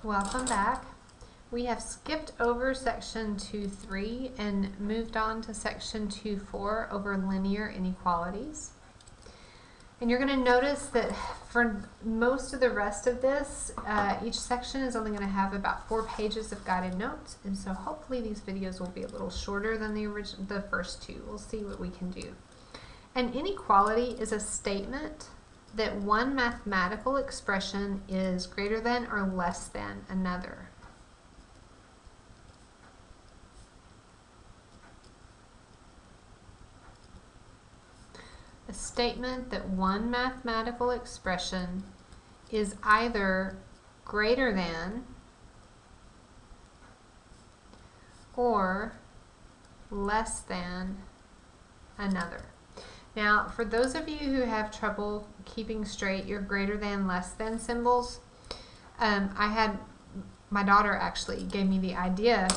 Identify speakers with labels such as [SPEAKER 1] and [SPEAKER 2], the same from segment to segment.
[SPEAKER 1] Welcome back. We have skipped over section 2.3 and moved on to section 2.4 over linear inequalities. And you're going to notice that for most of the rest of this, each section is only going to have about 4 pages of guided notes, and so hopefully these videos will be a little shorter than the first two. We'll see what we can do. An inequality is a statement that one mathematical expression is greater than or less than another. A statement that one mathematical expression is either greater than or less than another. Now, for those of you who have trouble keeping straight your greater than, less than symbols, my daughter actually gave me the idea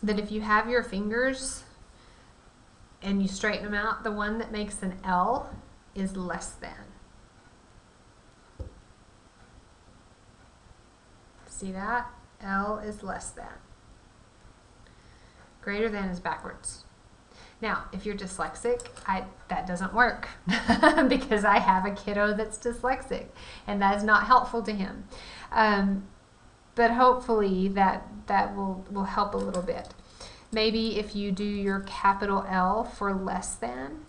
[SPEAKER 1] that if you have your fingers and you straighten them out, the one that makes an L is less than. See that? L is less than. Greater than is backwards. Now, if you're dyslexic, that doesn't work because I have a kiddo that's dyslexic, and that is not helpful to him. But hopefully that will help a little bit. Maybe if you do your capital L for less than,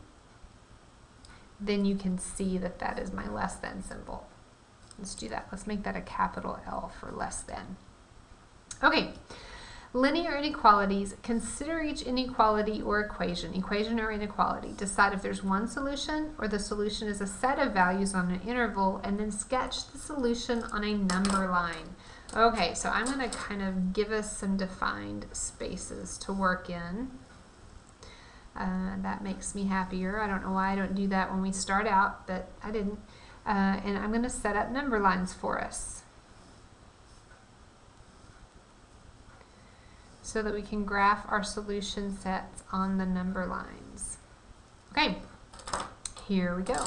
[SPEAKER 1] then you can see that that is my less than symbol. Let's do that. Let's make that a capital L for less than. Okay. Linear inequalities, consider each inequality or equation or inequality. Decide if there's one solution or the solution is a set of values on an interval, and then sketch the solution on a number line. Okay, so I'm going to kind of give us some defined spaces to work in. That makes me happier. I don't know why I don't do that when we start out, but I didn't. And I'm going to set up number lines for us, so that we can graph our solution sets on the number lines. Okay, here we go.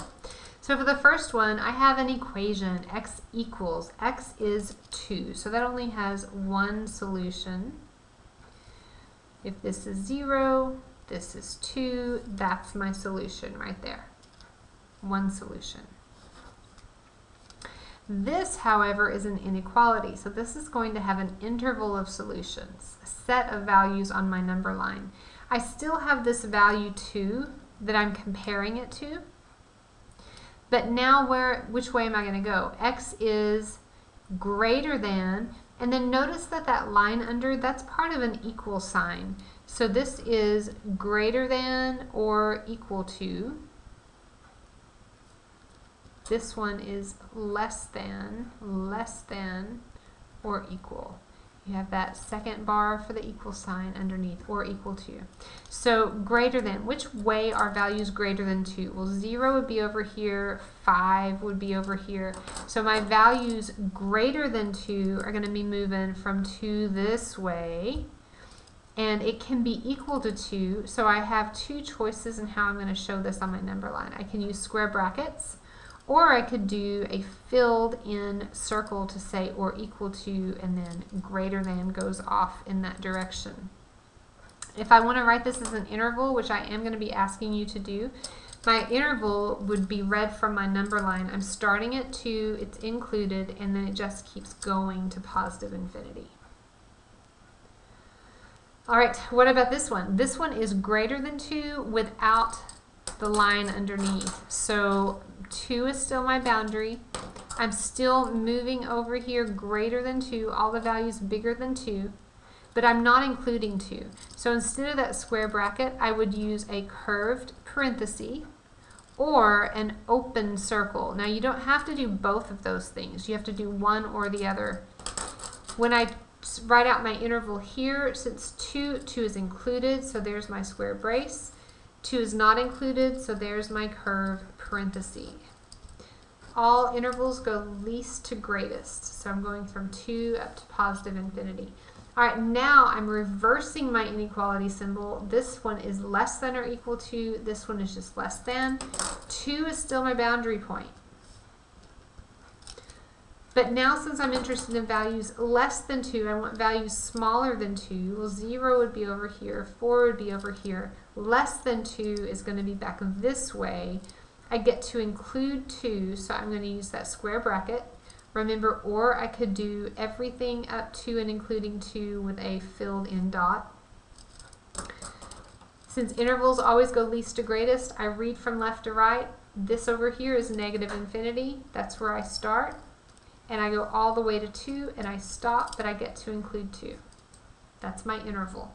[SPEAKER 1] So for the first one, I have an equation, x equals, x is 2. So that only has one solution. If this is 0, this is 2, that's my solution right there. One solution. This, however, is an inequality. So this is going to have an interval of solutions, a set of values on my number line. I still have this value 2 that I'm comparing it to. But now which way am I going to go? X is greater than, and then notice that that line under, that's part of an equal sign. So this is greater than or equal to. This one is less than, or equal. You have that second bar for the equal sign underneath, or equal to. So greater than, which way are values greater than 2? Well, 0 would be over here, 5 would be over here. So my values greater than 2 are going to be moving from 2 this way, and it can be equal to 2. So I have two choices in how I'm going to show this on my number line. I can use square brackets, or I could do a filled in circle to say or equal to, and then greater than goes off in that direction. If I want to write this as an interval, which I am going to be asking you to do, my interval would be read from my number line. I'm starting at 2, it's included, and then it just keeps going to positive infinity. All right, what about this one? This one is greater than 2 without the line underneath. So 2 is still my boundary. I'm still moving over here greater than 2, all the values bigger than 2, but I'm not including 2. So instead of that square bracket, I would use a curved parenthesis or an open circle. Now you don't have to do both of those things. You have to do one or the other. When I write out my interval here, since 2 is included, so there's my square brace. 2 is not included, so there's my curve parenthesis. All intervals go least to greatest, so I'm going from 2 up to positive infinity. All right, now I'm reversing my inequality symbol. This one is less than or equal to, this one is just less than. 2 is still my boundary point. But now since I'm interested in values less than 2, I want values smaller than 2. Well, 0 would be over here, 4 would be over here. Less than 2 is going to be back this way. I get to include 2, so I'm going to use that square bracket. Remember, or I could do everything up to and including 2 with a filled in dot. Since intervals always go least to greatest, I read from left to right. This over here is negative infinity. That's where I start. And I go all the way to 2 and I stop, but I get to include 2. That's my interval.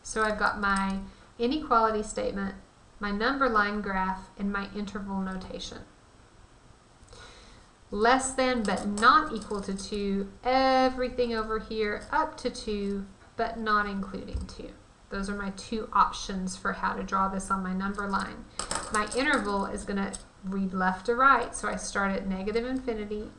[SPEAKER 1] So I've got my inequality statement, my number line graph, and my interval notation. Less than but not equal to 2, everything over here up to 2, but not including 2. Those are my two options for how to draw this on my number line. My interval is going to read left to right, so I start at negative infinity,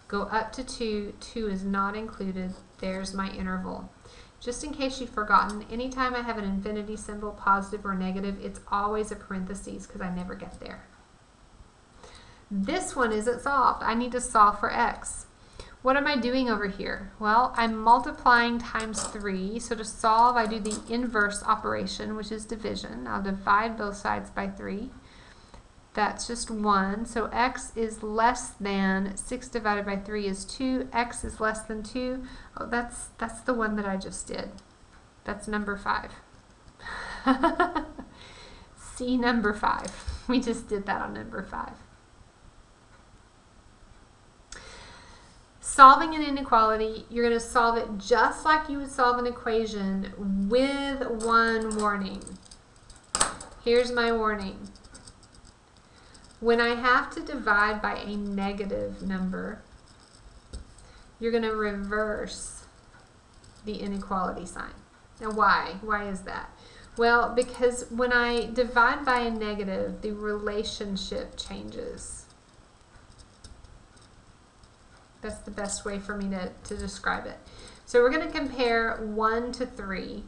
[SPEAKER 1] go up to 2, 2 is not included, there's my interval. Just in case you've forgotten, anytime I have an infinity symbol, positive or negative, it's always a parentheses because I never get there. This one isn't solved. I need to solve for x. What am I doing over here? Well, I'm multiplying times 3. So to solve, I do the inverse operation, which is division. I'll divide both sides by 3. That's just 1. So x is less than 6 divided by 3 is 2. X is less than 2. Oh, that's the one that I just did. That's number 5. See number 5. We just did that on number 5. Solving an inequality, you're going to solve it just like you would solve an equation with one warning. Here's my warning. When I have to divide by a negative number, you're going to reverse the inequality sign. Now why? Why is that? Well, because when I divide by a negative, the relationship changes. That's the best way for me to describe it. So we're going to compare 1 to 3.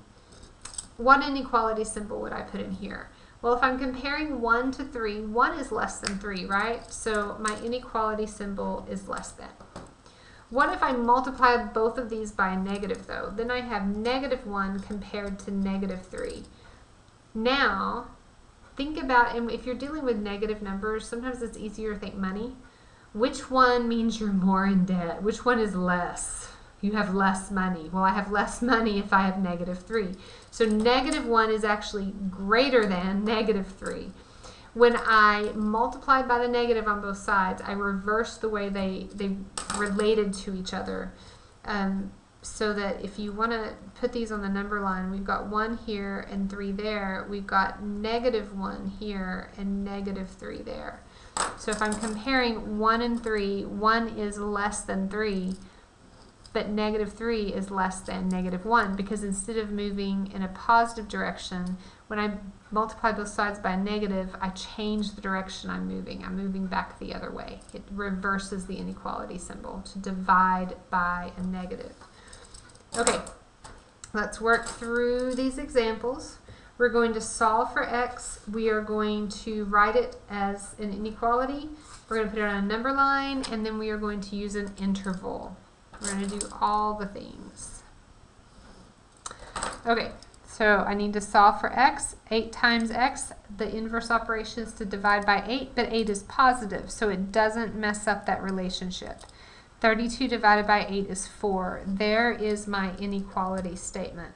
[SPEAKER 1] What inequality symbol would I put in here? Well, if I'm comparing 1 to 3, 1 is less than 3, right? So my inequality symbol is less than. What if I multiply both of these by a negative, though? Then I have negative 1 compared to negative 3. Now, think about, and if you're dealing with negative numbers, sometimes it's easier to think money. Which one means you're more in debt? Which one is less? You have less money. Well, I have less money if I have negative 3. So negative 1 is actually greater than negative 3. When I multiply by the negative on both sides, I reverse the way they related to each other. So that if you want to put these on the number line, we've got 1 here and 3 there. We've got negative 1 here and negative 3 there. So if I'm comparing 1 and 3, 1 is less than 3, but negative 3 is less than negative 1, because instead of moving in a positive direction, when I multiply both sides by a negative, I change the direction I'm moving. I'm moving back the other way. It reverses the inequality symbol to divide by a negative. Okay, let's work through these examples. We're going to solve for x. We are going to write it as an inequality. We're going to put it on a number line, and then we are going to use an interval. We're going to do all the things. Okay, so I need to solve for x. 8 times x, the inverse operation is to divide by 8, but 8 is positive, so it doesn't mess up that relationship. 32 divided by 8 is 4. There is my inequality statement.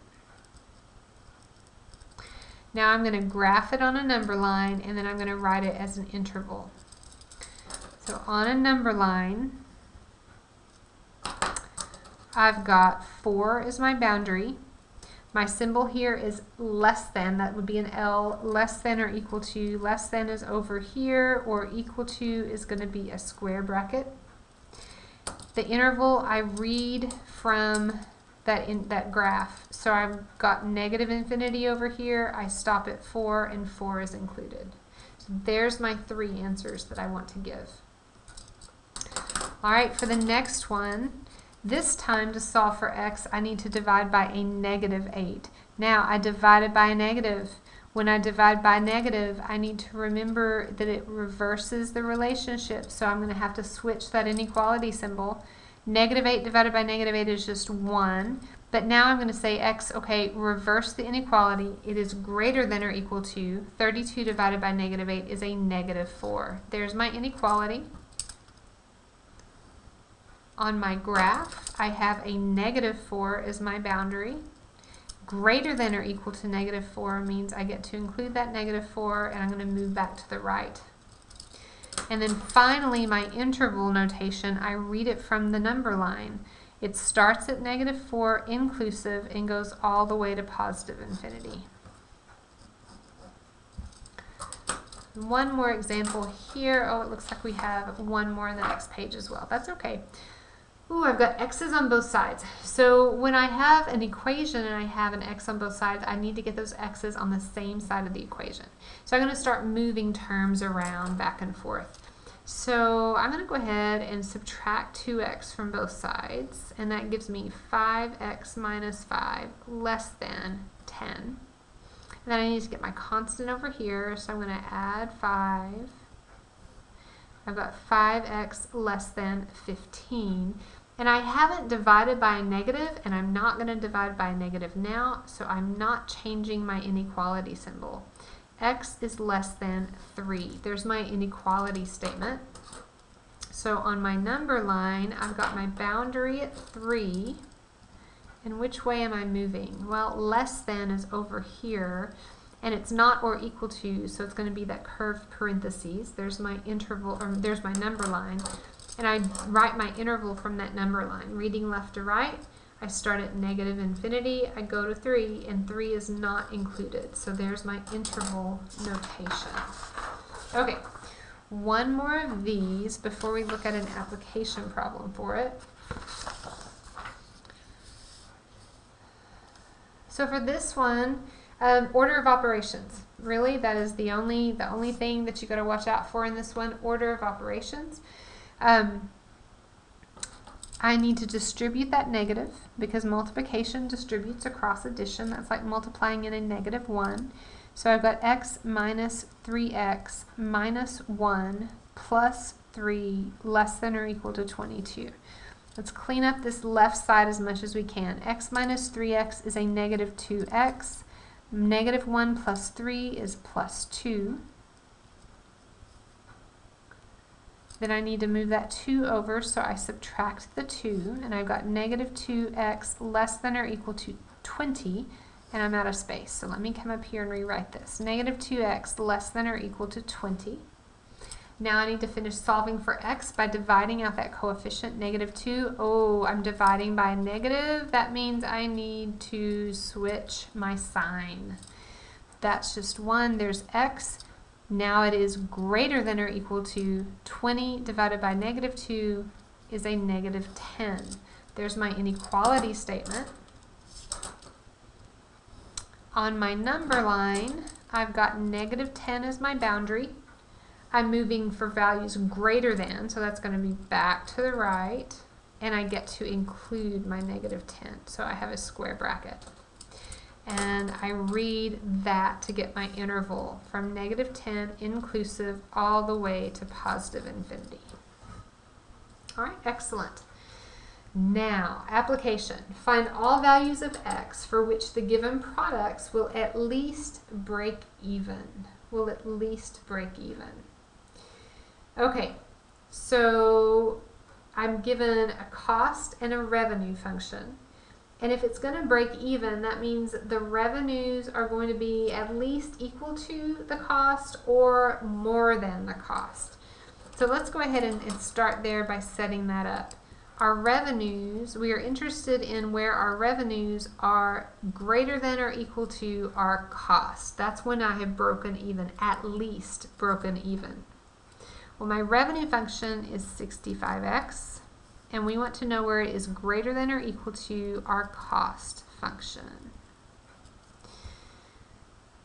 [SPEAKER 1] Now I'm going to graph it on a number line, and then I'm going to write it as an interval. So on a number line, I've got 4 is my boundary. My symbol here is less than. That would be an L. Less than or equal to. Less than is over here, or equal to is going to be a square bracket. The interval I read from that graph. So I've got negative infinity over here. I stop at 4, and 4 is included. So there's my 3 answers that I want to give. All right, for the next one, this time to solve for x, I need to divide by a negative 8. Now I divided by a negative. When I divide by negative, I need to remember that it reverses the relationship, so I'm going to have to switch that inequality symbol. Negative 8 divided by negative 8 is just 1, but now I'm going to say x, okay, reverse the inequality. It is greater than or equal to 32 divided by negative 8 is a negative 4. There's my inequality. On my graph, I have a negative 4 as my boundary. Greater than or equal to negative 4 means I get to include that negative 4, and I'm going to move back to the right. And then finally, my interval notation, I read it from the number line. It starts at negative 4 inclusive and goes all the way to positive infinity. One more example here. Oh, it looks like we have one more in the next page as well. That's okay. Ooh, I've got x's on both sides. So when I have an equation and I have an x on both sides, I need to get those x's on the same side of the equation. So I'm going to start moving terms around back and forth. So I'm going to go ahead and subtract 2x from both sides, and that gives me 5x minus 5 less than 10. And then I need to get my constant over here, so I'm going to add 5. I've got 5x less than 15. And I haven't divided by a negative, and I'm not going to divide by a negative now, so I'm not changing my inequality symbol. X is less than 3. There's my inequality statement. So on my number line, I've got my boundary at 3. And which way am I moving? Well, less than is over here. And it's not or equal to, so it's going to be that curved parentheses. There's my interval, or there's my number line. And I write my interval from that number line. Reading left to right, I start at negative infinity, I go to 3, and 3 is not included. So there's my interval notation. Okay, one more of these before we look at an application problem for it. So for this one, order of operations. Really, that is the only thing that you got to watch out for in this one, order of operations. I need to distribute that negative because multiplication distributes across addition. That's like multiplying in a negative 1. So I've got x minus 3x minus 1 plus 3 less than or equal to 22. Let's clean up this left side as much as we can. X minus 3x is a negative 2x. Negative 1 plus 3 is plus 2. Then I need to move that 2 over, so I subtract the 2, and I've got negative 2x less than or equal to 20, and I'm out of space. So let me come up here and rewrite this. Negative 2x less than or equal to 20. Now I need to finish solving for x by dividing out that coefficient, negative 2. Oh, I'm dividing by a negative. That means I need to switch my sign. That's just 1. There's x. Now it is greater than or equal to 20 divided by negative 2 is a negative 10. There's my inequality statement. On my number line, I've got negative 10 as my boundary. I'm moving for values greater than, so that's going to be back to the right, and I get to include my negative 10. So I have a square bracket. And I read that to get my interval from negative 10 inclusive all the way to positive infinity. All right, excellent. Now, application. Find all values of x for which the given products will at least break even. Will at least break even. Okay, so I'm given a cost and a revenue function. And if it's going to break even, that means the revenues are going to be at least equal to the cost or more than the cost. So let's go ahead and start there by setting that up. Our revenues, we are interested in where our revenues are greater than or equal to our cost. That's when I have broken even, at least broken even. Well, my revenue function is 65x. And we want to know where it is greater than or equal to our cost function.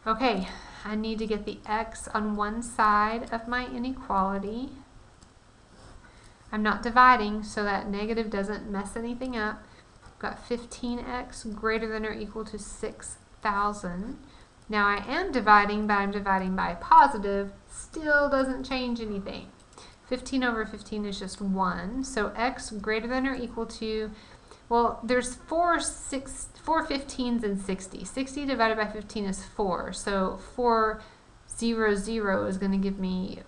[SPEAKER 1] Okay, I need to get the x on one side of my inequality. I'm not dividing, so that negative doesn't mess anything up. I've got 15x greater than or equal to 6,000. Now I am dividing, but I'm dividing by positive. Still doesn't change anything. 15 over 15 is just 1. So x greater than or equal to, well, there's 4 15s and 60. 60 divided by 15 is 4. So 400 is going to give me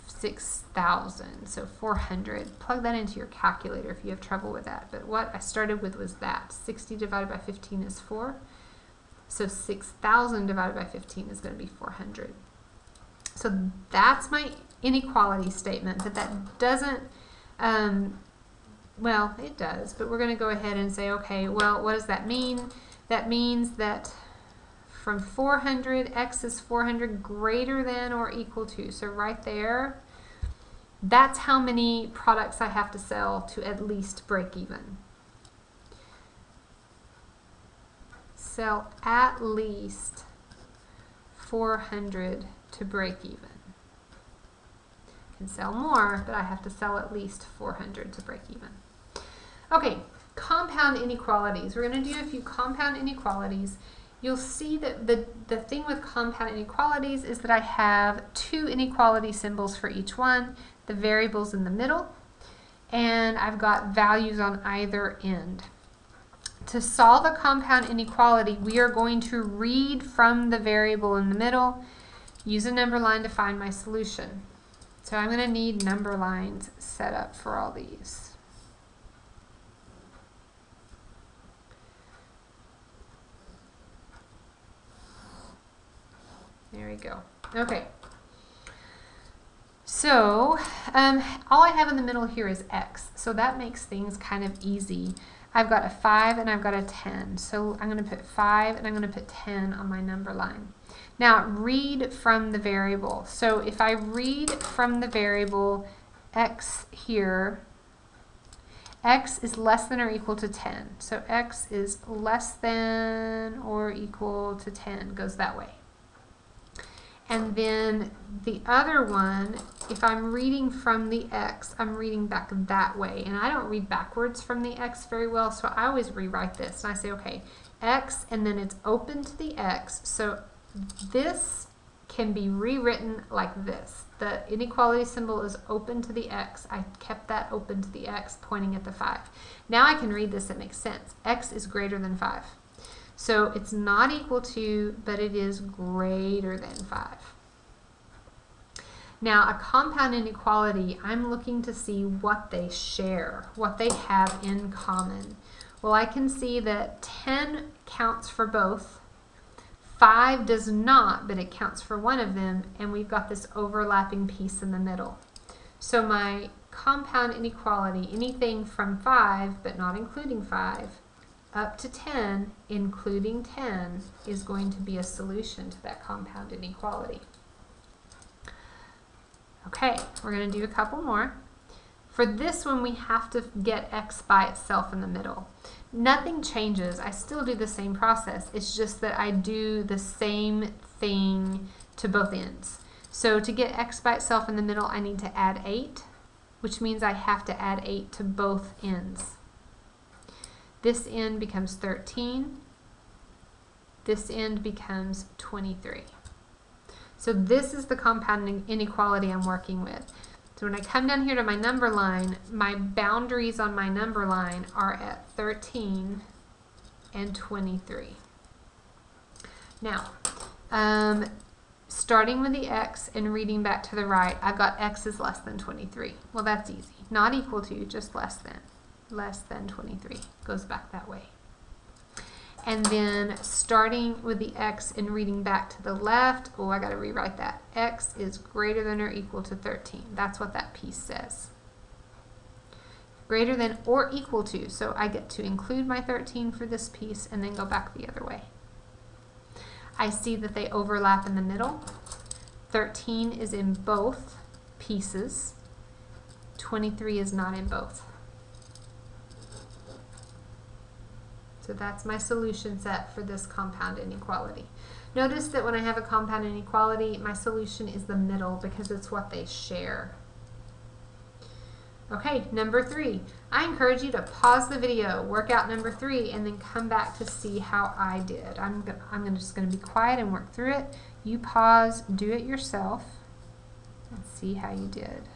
[SPEAKER 1] 6,000. So 400. Plug that into your calculator if you have trouble with that. But what I started with was that. 60 divided by 15 is 4. So 6,000 divided by 15 is going to be 400. So that's my inequality statement, but that doesn't, well, it does, but we're going to go ahead and say, okay, well, what does that mean? That means that from 400, x is 400 greater than or equal to. So right there, that's how many products I have to sell to at least break even. Sell at least 400 to break even. I can sell more, but I have to sell at least 400 to break even. Okay, compound inequalities. We're going to do a few compound inequalities. You'll see that the thing with compound inequalities is that I have two inequality symbols for each one, the variables in the middle, and I've got values on either end. To solve a compound inequality, we are going to read from the variable in the middle, use a number line to find my solution. So I'm going to need number lines set up for all these. There we go. Okay. So all I have in the middle here is x. So that makes things kind of easy. I've got a 5 and I've got a 10. So I'm going to put 5 and I'm going to put 10 on my number line. Now read from the variable. So if I read from the variable x here, x is less than or equal to 10. So x is less than or equal to 10 goes that way. And then the other one, if I'm reading from the x, I'm reading back that way. And I don't read backwards from the x very well, so I always rewrite this. And I say, okay, x, and then it's open to the x. So this can be rewritten like this. The inequality symbol is open to the x. I kept that open to the x, pointing at the 5. Now I can read this, it makes sense. X is greater than 5. So it's not equal to, but it is greater than 5. Now a compound inequality, I'm looking to see what they share, what they have in common. Well, I can see that 10 counts for both. 5 does not, but it counts for one of them, and we've got this overlapping piece in the middle. So my compound inequality, anything from 5, but not including 5, up to 10, including 10, is going to be a solution to that compound inequality. Okay, we're going to do a couple more. For this one, we have to get x by itself in the middle. Nothing changes. I still do the same process. It's just that I do the same thing to both ends. So to get x by itself in the middle, I need to add 8, which means I have to add 8 to both ends. This end becomes 13. This end becomes 23. So this is the compound inequality I'm working with. So when I come down here to my number line, my boundaries on my number line are at 13 and 23. Now, starting with the x and reading back to the right, I've got x is less than 23. Well, that's easy. Not equal to, just less than. Less than 23. Goes back that way. And then starting with the x and reading back to the left, oh, I got to rewrite that. X is greater than or equal to 13. That's what that piece says. Greater than or equal to. So I get to include my 13 for this piece and then go back the other way. I see that they overlap in the middle. 13 is in both pieces. 23 is not in both. So that's my solution set for this compound inequality. Notice that when I have a compound inequality, my solution is the middle because it's what they share. Okay, number 3. I encourage you to pause the video, work out number 3, and then come back to see how I did. I'm just going to be quiet and work through it. You pause, do it yourself, and see how you did.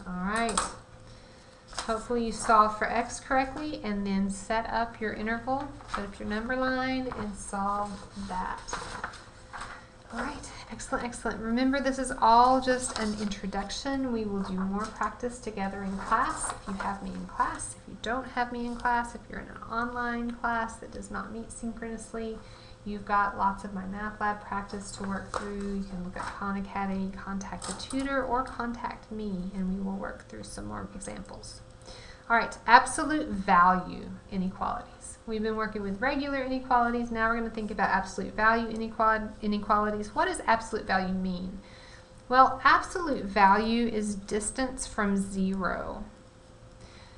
[SPEAKER 1] All right. Hopefully you solve for x correctly, and then set up your interval, set up your number line, and solve that. All right, excellent, excellent. Remember, this is all just an introduction. We will do more practice together in class. If you have me in class, if you don't have me in class, if you're in an online class that does not meet synchronously, you've got lots of my math lab practice to work through. You can look at Khan Academy, contact a tutor, or contact me, and we will work through some more examples. All right, absolute value inequalities. We've been working with regular inequalities. Now we're going to think about absolute value inequalities. What does absolute value mean? Well, absolute value is distance from 0.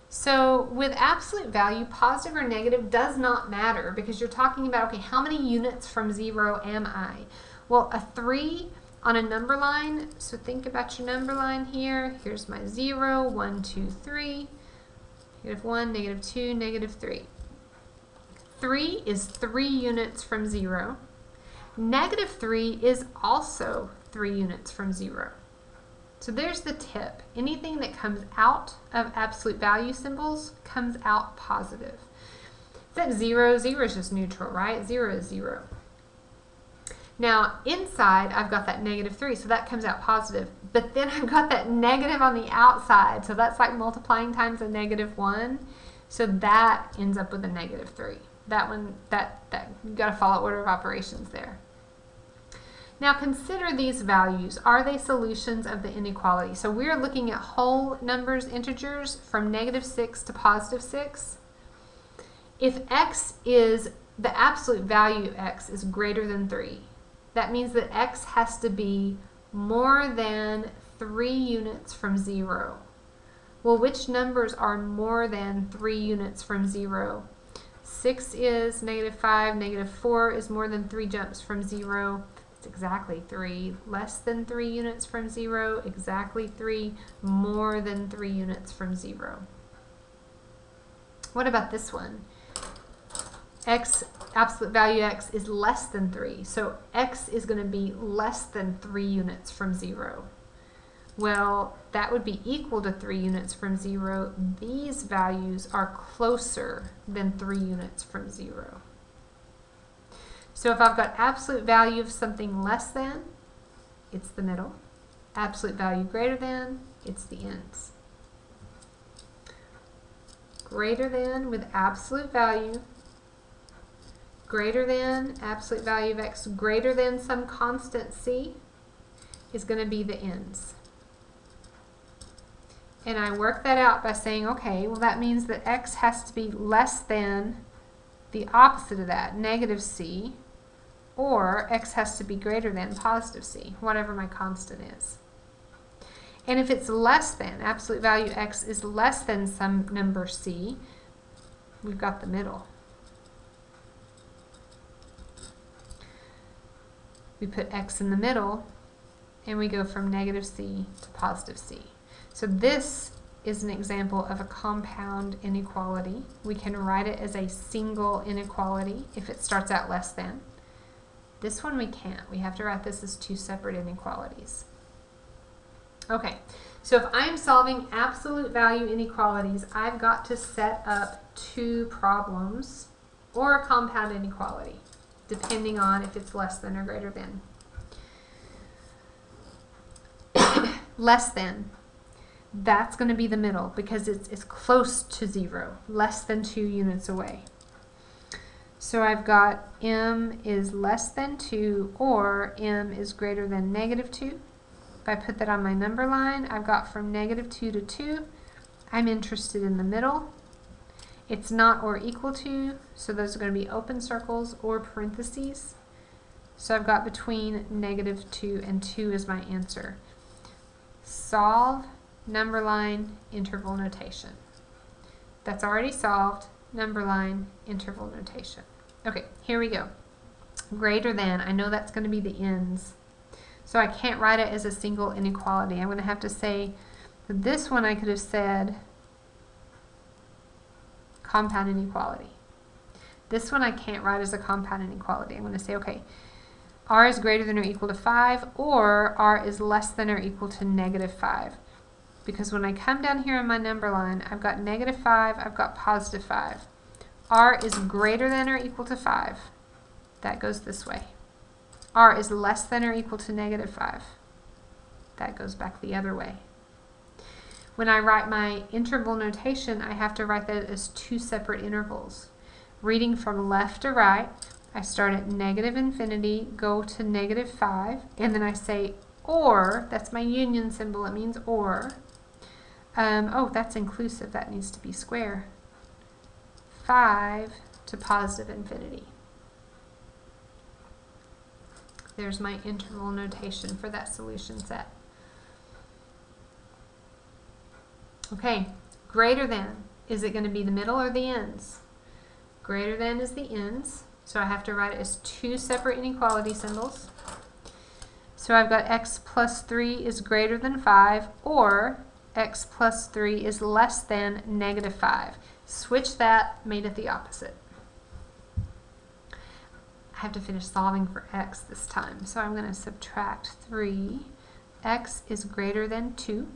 [SPEAKER 1] So with absolute value, positive or negative does not matter, because you're talking about, okay, how many units from 0 am I? Well, a 3 on a number line, so think about your number line here. Here's my 0, 1, 2, 3. -1, -2, -3. 3 is 3 units from 0. -3 is also 3 units from 0. So there's the tip. Anything that comes out of absolute value symbols comes out positive. Except 0, 0 is just neutral, right? 0 is 0. Now, inside, I've got that -3, so that comes out positive. But then I've got that negative on the outside, so that's like multiplying times a -1. So that ends up with a -3. That one, you got to follow order of operations there. Now consider these values. Are they solutions of the inequality? So we're looking at whole numbers, integers, from -6 to +6. If x is, the absolute value x is greater than 3, that means that x has to be more than 3 units from 0. Well, which numbers are more than 3 units from 0? 6 is, -5, -4 is more than 3 jumps from 0. It's exactly 3. Less than 3 units from 0, exactly 3. More than 3 units from 0. What about this one? X, absolute value x is less than 3. So x is going to be less than 3 units from 0. Well, that would be equal to 3 units from 0. These values are closer than 3 units from 0. So if I've got absolute value of something less than, it's the middle. Absolute value greater than, it's the ends. Greater than with absolute value, greater than absolute value of x, greater than some constant c, is going to be the ends. And I work that out by saying, okay, well that means that x has to be less than the opposite of that, -c, or x has to be greater than +c, whatever my constant is. And if it's less than, absolute value x is less than some number c, we've got the middle. We put x in the middle, and we go from -c to +c. So this is an example of a compound inequality. We can write it as a single inequality if it starts out less than. This one we can't. We have to write this as 2 separate inequalities. Okay, so if I'm solving absolute value inequalities, I've got to set up 2 problems or a compound inequality, depending on if it's less than or greater than. Less than. That's going to be the middle because it's close to 0, less than 2 units away. So I've got m is less than 2 or m is greater than negative 2. If I put that on my number line, I've got from negative 2 to 2. I'm interested in the middle. It's not or equal to, so those are going to be open circles or parentheses. So I've got between negative 2 and 2 is my answer. Solve, number line, interval notation. That's already solved, number line, interval notation. Okay, here we go. Greater than, I know that's going to be the ends. So I can't write it as a single inequality. I'm going to have to say, this one I could have said compound inequality. This one I can't write as a compound inequality. I'm going to say, okay, r is greater than or equal to 5, or r is less than or equal to negative 5. Because when I come down here in my number line, I've got negative 5, I've got positive 5. R is greater than or equal to 5. That goes this way. R is less than or equal to negative 5. That goes back the other way. When I write my interval notation, I have to write that as two separate intervals. Reading from left to right, I start at negative infinity, go to negative 5, and then I say or, that's my union symbol, it means or. Oh, that's inclusive, that needs to be square. 5 to positive infinity. There's my interval notation for that solution set. Okay, greater than, is it going to be the middle or the ends? Greater than is the ends, so I have to write it as two separate inequality symbols. So I've got x plus 3 is greater than 5, or x plus 3 is less than negative 5. Switch that, made it the opposite. I have to finish solving for x this time, so I'm going to subtract 3. X is greater than 2,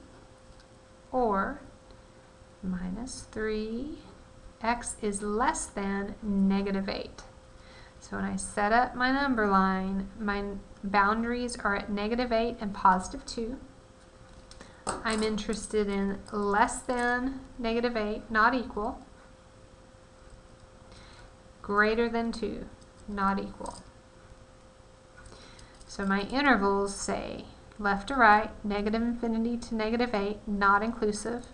[SPEAKER 1] or minus 3. X is less than negative 8. So when I set up my number line, my boundaries are at negative 8 and positive 2. I'm interested in less than negative 8, not equal. Greater than 2, not equal. So my intervals say left to right, negative infinity to negative 8, not inclusive,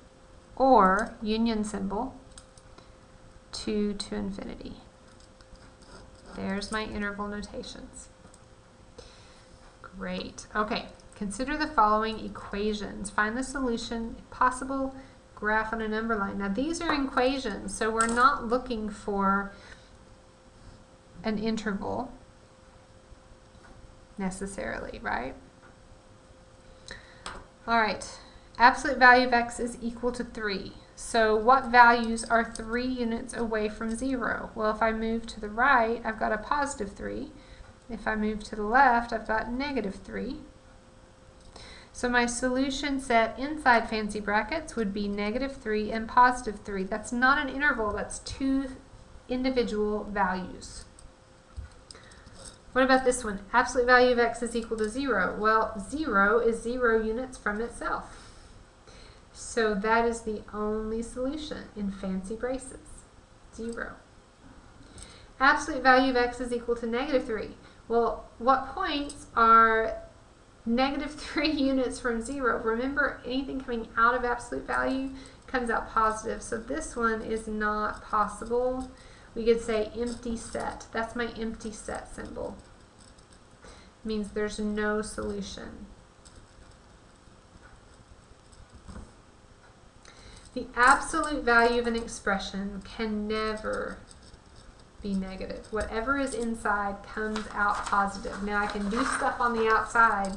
[SPEAKER 1] or union symbol, 2 to infinity. There's my interval notations. Great. Okay, consider the following equations. Find the solution, if possible, graph on a number line. Now these are equations, so we're not looking for an interval necessarily, right? All right, absolute value of x is equal to 3. So what values are 3 units away from 0? Well, if I move to the right, I've got a positive 3. If I move to the left, I've got negative 3. So my solution set inside fancy brackets would be negative 3 and positive 3. That's not an interval, that's two individual values. What about this one? Absolute value of x is equal to 0. Well, 0 is 0 units from itself. So that is the only solution in fancy braces, 0. Absolute value of x is equal to negative 3. Well, what points are negative 3 units from 0? Remember, anything coming out of absolute value comes out positive. So this one is not possible. We could say empty set. That's my empty set symbol. It means there's no solution. The absolute value of an expression can never be negative. Whatever is inside comes out positive. Now I can do stuff on the outside,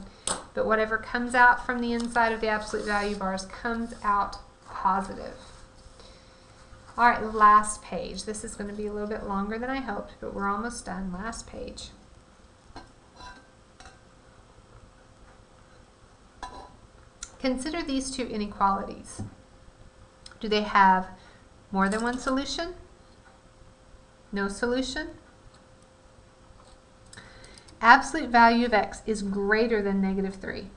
[SPEAKER 1] but whatever comes out from the inside of the absolute value bars comes out positive. All right, last page. This is going to be a little bit longer than I hoped, but we're almost done. Last page. Consider these two inequalities. Do they have more than one solution? No solution? Absolute value of x is greater than negative 3.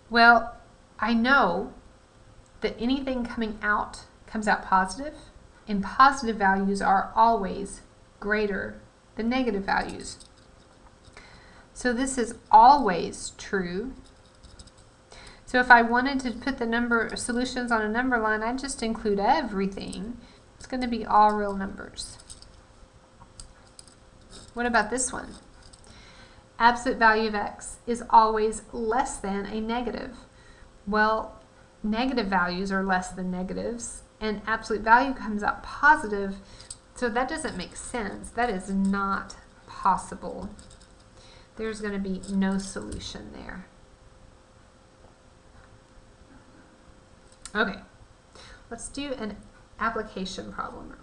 [SPEAKER 1] Well, I know that anything coming out comes out positive, and positive values are always greater than negative values. So this is always true. So if I wanted to put the number solutions on a number line, I'd just include everything. It's going to be all real numbers. What about this one? Absolute value of x is always less than a negative. Well, negative values are less than negatives, and absolute value comes out positive, so that doesn't make sense. That is not possible. There's going to be no solution there. Okay, let's do an application problem.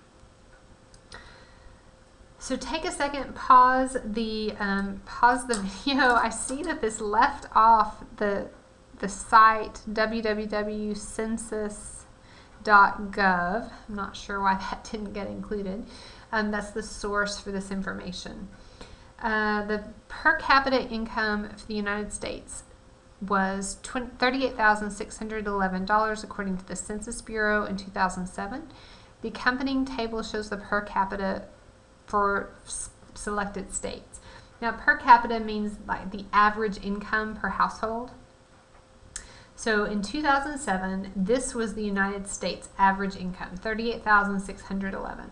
[SPEAKER 1] So take a second, pause the video. I see that this left off the site www.census.gov. I'm not sure why that didn't get included. That's the source for this information. The per capita income for the United States was $38,611 according to the Census Bureau in 2007. The accompanying table shows the per capita for selected states. Now, per capita means like the average income per household. So in 2007, this was the United States average income, $38,611.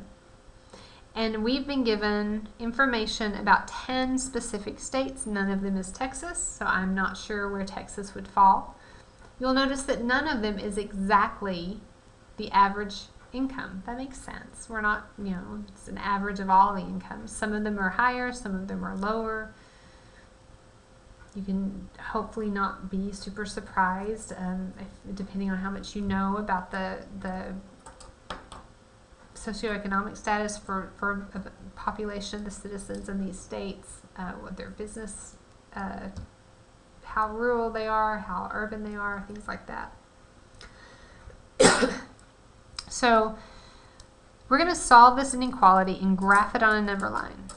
[SPEAKER 1] And we've been given information about 10 specific states. None of them is Texas, so I'm not sure where Texas would fall. You'll notice that none of them is exactly the average income. That makes sense. We're not, it's an average of all the incomes. Some of them are higher, some of them are lower. You can hopefully not be super surprised depending on how much you know about the socioeconomic status for a population, the citizens in these states, what their business, how rural they are, how urban they are, things like that. So we're going to solve this inequality and graph it on a number line.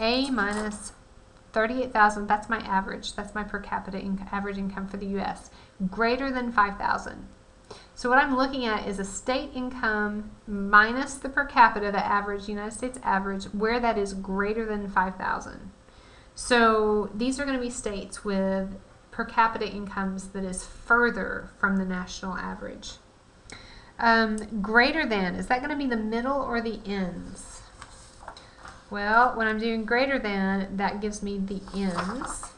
[SPEAKER 1] A minus 38,000, that's my average, that's my per capita average income for the U.S., greater than 5,000. So what I'm looking at is a state income minus the per capita, the average, United States average, where that is greater than 5,000. So these are going to be states with per capita incomes that is further from the national average. Greater than, is that going to be the middle or the ends? Well, when I'm doing greater than, that gives me the ends.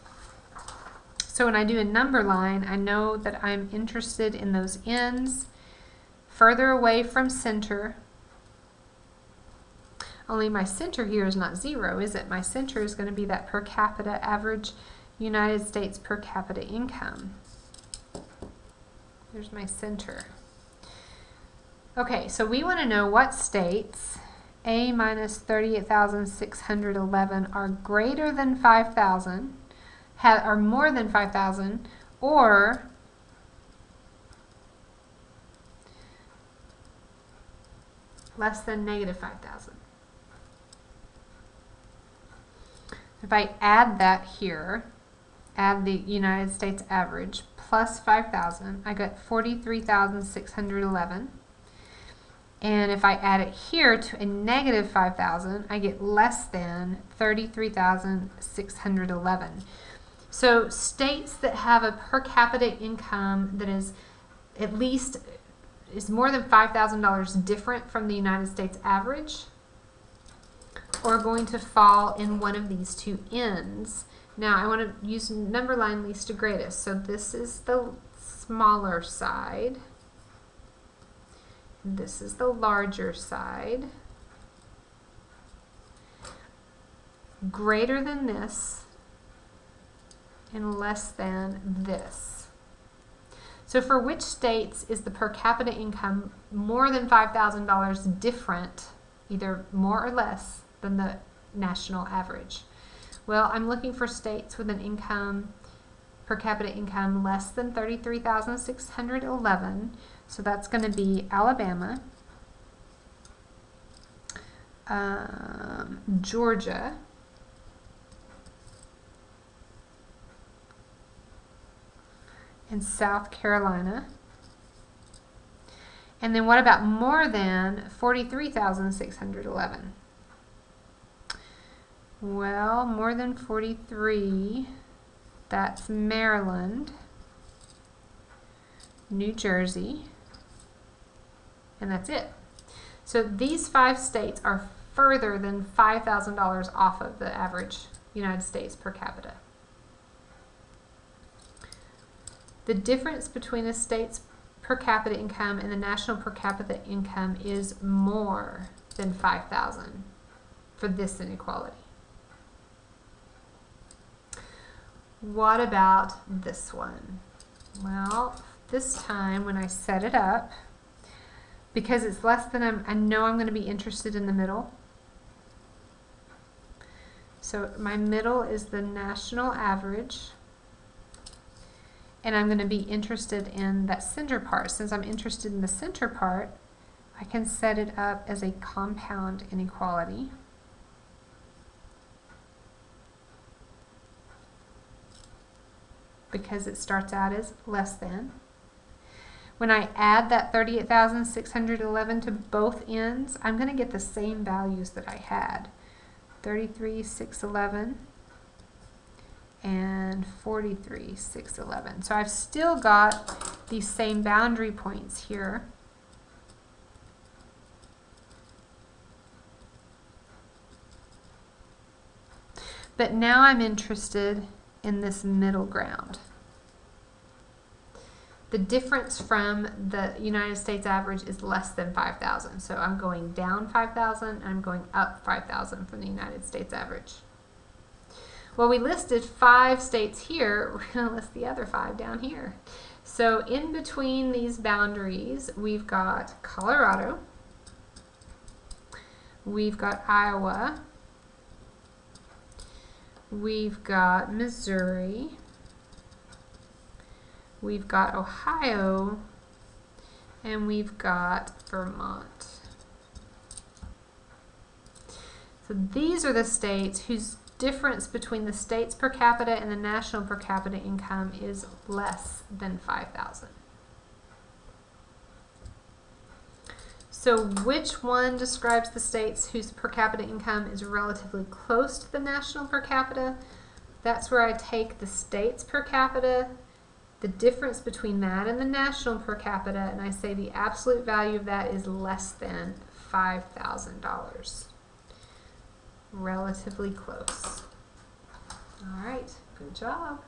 [SPEAKER 1] So when I do a number line, I know that I'm interested in those ends further away from center. Only my center here is not 0, is it? My center is going to be that per capita average United States per capita income. There's my center. Okay, so we want to know what states A minus 38,611 are greater than 5,000, are more than 5,000, or less than negative 5,000. If I add that here, add the United States average plus 5,000, I got 43,611. And if I add it here to a negative 5,000, I get less than 33,611. So states that have a per capita income that is at least is more than $5,000 different from the United States average are going to fall in one of these two ends. Now I want to use number line least to greatest. So this is the smaller side. This is the larger side. Greater than this and less than this. So for which states is the per capita income more than $5,000 different, either more or less, than the national average? Well, I'm looking for states with an income, per capita income less than 33,611. So that's going to be Alabama, Georgia, and South Carolina. And then what about more than 43,611? Well, more than 43, that's Maryland, New Jersey, and that's it. So these 5 states are further than $5,000 off of the average United States per capita. The difference between the state's per capita income and the national per capita income is more than $5,000 for this inequality. What about this one? Well, this time when I set it up, because it's less than I know I'm going to be interested in the middle. So my middle is the national average. And I'm going to be interested in that center part. Since I'm interested in the center part, I can set it up as a compound inequality. Because it starts out as less than. When I add that 38,611 to both ends, I'm going to get the same values that I had. 33,611 and 43,611. So I've still got these same boundary points here. But now I'm interested in this middle ground. The difference from the United States average is less than 5,000. So I'm going down 5,000 and I'm going up 5,000 from the United States average. Well, we listed 5 states here. We're going to list the other 5 down here. So in between these boundaries, we've got Colorado, we've got Iowa, we've got Missouri, we've got Ohio, and we've got Vermont. So these are the states whose difference between the state's per capita and the national per capita income is less than 5,000. So which one describes the states whose per capita income is relatively close to the national per capita? That's where I take the state's per capita, the difference between that and the national per capita, and I say the absolute value of that is less than $5,000. Relatively close. All right, good job.